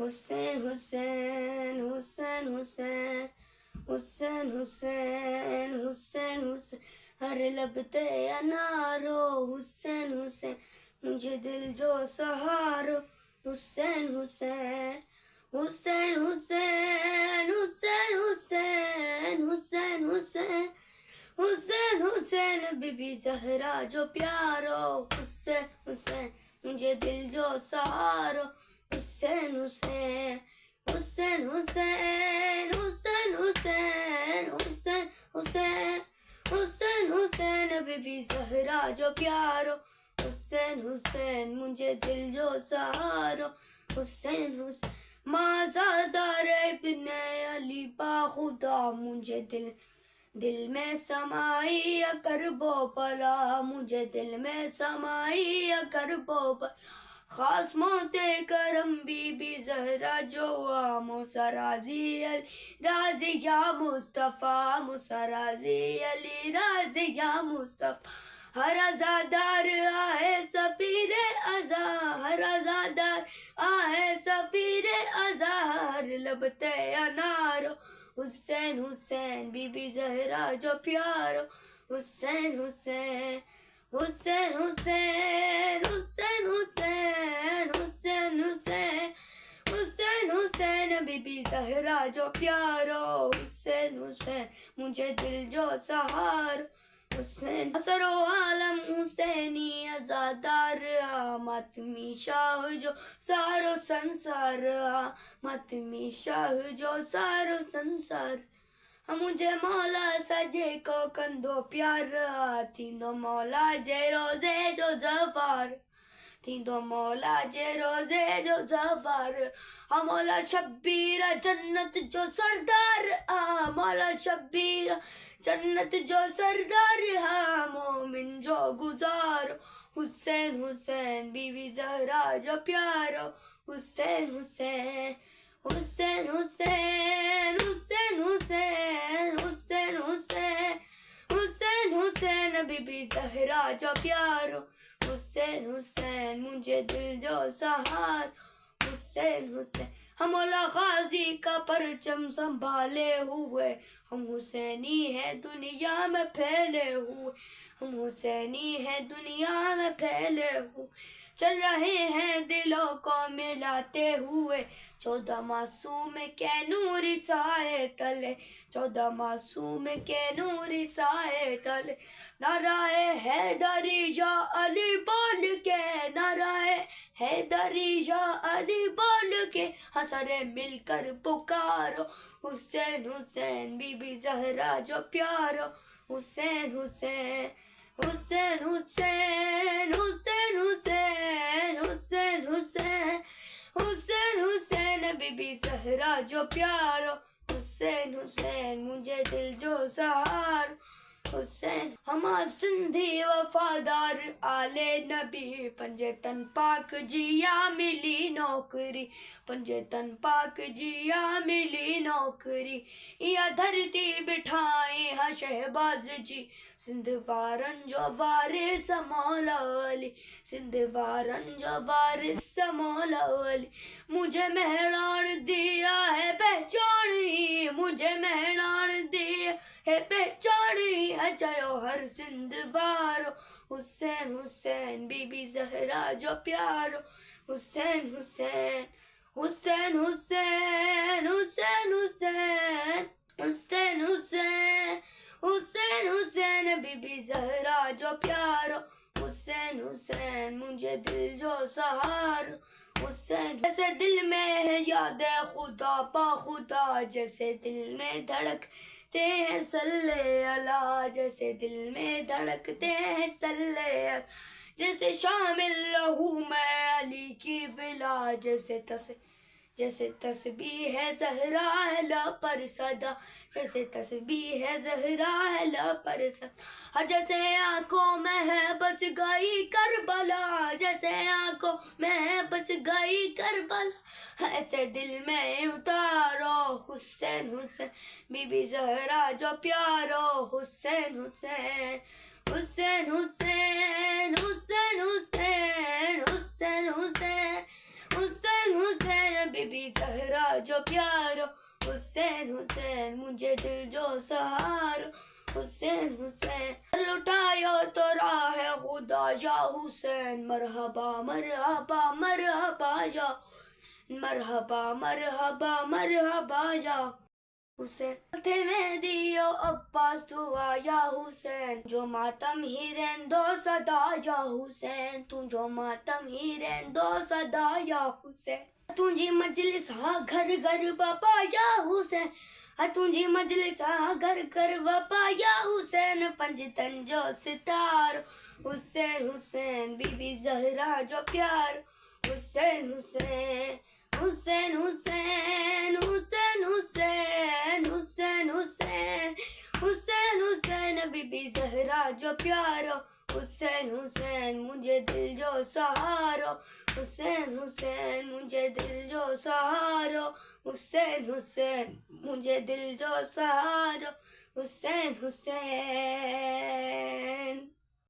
हुसैन हुसैन हुसैन हुसैन हुसैन हुसैन हुसैन हुसैन हर लब ते अनारो हुसैन हुसैन मुझे दिल जो सहारो हुसैन हुसैन हुसैन हुसैन हुसैन हुसैन हुसैन हुसैन हुसैन हुसैन बीबी जहरा जो प्यारो हुसैन हुसैन मुझे दिल जो सहारो हुसैन हुसैन हुसैन हुसैन हुसैन हुसैन हुसैन हुसैन हुसैन हुसैन बीबी जहरा जो प्यारो हुसैन हुसैन मुझे दिल जो सहारो हुसैन हुसैन माज़ादार इब्ने अली बा खुदा मुझे दिल में समाई करबो पला मुझे दिल में समाई करबो पला खास मोते करम बीबी जहरा जो मूसा राजी अली राजी या मुस्तफ़ा मूसा राजी अली राजी या मुस्तफ़ा हर आज़ादार आहे सफीर अज़ा हर आज़ादार आहे सफीर अज़ा हर लबते अनारो हुसैन हुसैन बीबी जहरा जो प्यारो हुसैन हुसैन हुसैन हुसैन हुसैन हुसैन हुसैन हुसैन हुसैन हुसैन बीबी जहरा जो प्यारो हुसैन हुसैन मुझे दिल जो सहारो हुसैन असरो आलम हुसैनी आज़ादार मातमी शाह जो सारो संसार मातमी शाह जो सारो संसार मुझे मौला सजे को कंदो प्यार थींदो मौला जे रोज़े जो ज़फ़ार थींदो मौला जे रोज़े जो ज़फ़ार मौला शब्बीर जन्नत जो सरदार मौला शब्बीर जन्नत जो सरदार मोमिन जो गुज़ारो हुसैन हुसैन बीवी जहरा जो प्यारो हुसैन हुसैन हुसैन हुसैन हुसैन हुसैन हुसैन हुसैन हुसैन हुसैन बीबी जहरा जो प्यारो हुसैन हुसैन मुझे दिल जो सहार हुसैन हुसैन हम मौला गाजी का परचम संभाले हुए हम हुसैनी है दुनिया में फैले हुए हम हुसैनी है दुनिया में फैले हुए चल रहे हैं दिलों को मिलाते हुए 14 मासूम के नूरी साए तले 14 मासूम के नूरी साए तले नाराए हैदरी या अली बोल के नाराए हैदरी या अली बोल के हंसरे मिलकर पुकारो हुसैन हुसैन बीबी जहरा जो प्यारो हुसैन हुसैन हुसैन हुसैन हुसैन हुसैन हुसैन हुसैन हुसैन हुसैन बीबी जहरा जो प्यारो हुसैन हुसैन मुझे दिल जो सहारो हुसैन हमार सिंधी वफादार आले नबी पंजतन पाक जिया मिली नौकरी पंजतन पाक जिया मिली नौकरी या धरती बिठाई हा शहबाज जी सिंध वारन जो वारिस मौला अली सिंध वारन जो वारिस मौला अली मुझे मेहरान दिया है पहचान ही मुझे मेहरान दिया है पहचान ही चयो हर सिंध वारो हुसैन हुसैन बीबी जहरा जो प्यारो हुसैन हुसैन हुसैन हुसैन हुसैन हुसैन हुसैन हुसैन हुसैन हुसैन बीबी जहरा जो प्यारो हुसैन हुसैन मुझे दिल जो सहारो हुसैन जैसे दिल में है याद खुदा पा खुदा जैसे दिल में धड़कते हैं सल्ले अला जैसे दिल में धड़कते हैं सल्ले अला जैसे शामिल रहूं मैं अली की विला जैसे तस्बीह है ज़हरा है ला पर सदा जैसे तस्बीह है ज़हरा है ला पर सदा जैसे आँखों में है बस गई करबला जैसे आँखों में है बस गई करबला ऐसे दिल में उतारो हुसैन हुसैन बीबी ज़हरा जो प्यारो हुसैन हुसैन हुसैन हुसैन हुसैन हुसैन हुसैन हुसैन हुसैन हुसैन बीबी ज़हरा जो प्यारो, हुसैन हुसैन मुझे दिल जो सहारो, हुसैन हुसैन लुटायो तो राह खुदा या हुसैन, मरहबा मरहबा मरहबा या मरहबा मरहबा मरहबा या हुसैन। थे में दियो अब्बास दुआ या हुसैन, जो मातम ही रहंदो सदा या हुसैन, तू जो मातम ही रहंदो सदा या हुसैन। तुझी मजलिस हा घर घर बाबा या हुसैन, तुझी मजलिस हा घर घर बाबा या हुसैन, पंजतन जो सितारो, हुसैन हुसैन बीबी ज़हरा जो प्यार, हुसैन हुसैन हुसैन हुसैन हुसैन हुसैन हुसैन हुसैन हुसैन हुसैन बीबी ज़हरा जो प्यारो, हुसैन हुसैन मुझे दिल जो सहारो, हुसैन हुसैन मुझे दिल जो सहारो, हुसैन हुसैन मुझे दिल जो सहारो, हुसैन हुसैन।